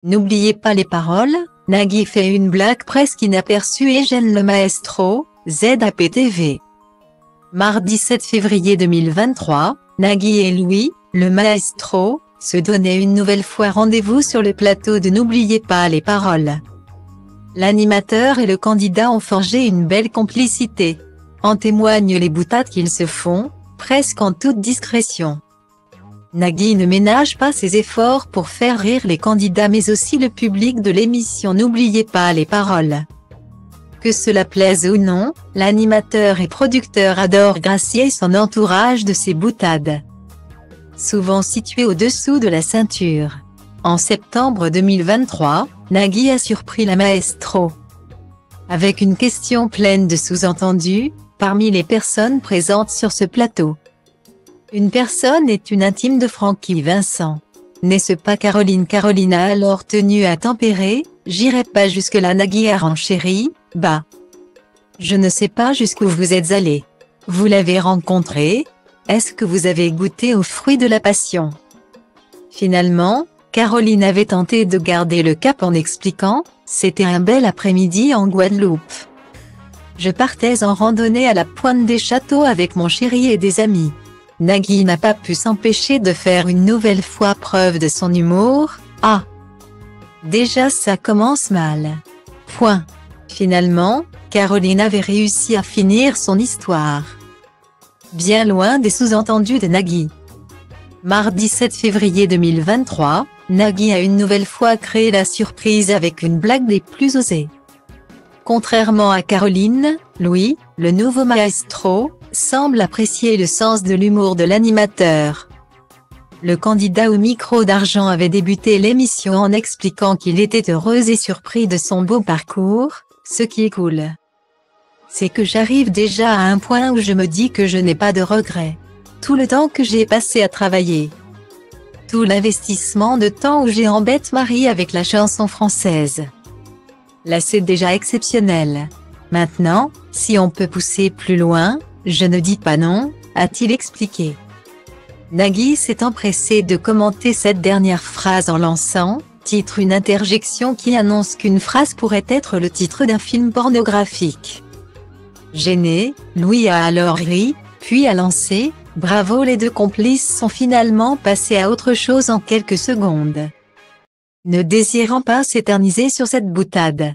N'oubliez pas les paroles, Nagui fait une blague presque inaperçue et gêne le maestro, ZAPTV. Mardi 7 février 2023, Nagui et Louis, le maestro, se donnaient une nouvelle fois rendez-vous sur le plateau de N'oubliez pas les paroles. L'animateur et le candidat ont forgé une belle complicité. En témoignent les boutades qu'ils se font, presque en toute discrétion. Nagui ne ménage pas ses efforts pour faire rire les candidats mais aussi le public de l'émission N'oubliez pas les paroles. Que cela plaise ou non, l'animateur et producteur adore gracier son entourage de ses boutades. Souvent situées au-dessous de la ceinture. En septembre 2023, Nagui a surpris la maestro. Avec une question pleine de sous-entendus, parmi les personnes présentes sur ce plateau. Une personne est une intime de Francky Vincent. N'est-ce pas Caroline? Caroline a alors tenu à tempérer, j'irai pas jusque-là. Nagui a renchéri, bah. Je ne sais pas jusqu'où vous êtes allé. Vous l'avez rencontré? Est-ce que vous avez goûté aux fruits de la passion? Finalement, Caroline avait tenté de garder le cap en expliquant, c'était un bel après-midi en Guadeloupe. Je partais en randonnée à la pointe des châteaux avec mon chéri et des amis. Nagui n'a pas pu s'empêcher de faire une nouvelle fois preuve de son humour. Ah! Déjà ça commence mal. Point. Finalement, Caroline avait réussi à finir son histoire. Bien loin des sous-entendus de Nagui. Mardi 7 février 2023, Nagui a une nouvelle fois créé la surprise avec une blague des plus osées. Contrairement à Caroline, Louis, le nouveau maestro, semble apprécier le sens de l'humour de l'animateur. Le candidat au micro d'argent avait débuté l'émission en expliquant qu'il était heureux et surpris de son beau parcours, ce qui est cool. C'est que j'arrive déjà à un point où je me dis que je n'ai pas de regrets. Tout le temps que j'ai passé à travailler. Tout l'investissement de temps où j'ai embêté Marie avec la chanson française. Là c'est déjà exceptionnel. Maintenant, si on peut pousser plus loin, je ne dis pas non, a-t-il expliqué. Nagui s'est empressé de commenter cette dernière phrase en lançant, titre une interjection qui annonce qu'une phrase pourrait être le titre d'un film pornographique. Gêné, Louis a alors ri, puis a lancé, bravo les deux complices sont finalement passés à autre chose en quelques secondes. Ne désirant pas s'éterniser sur cette boutade.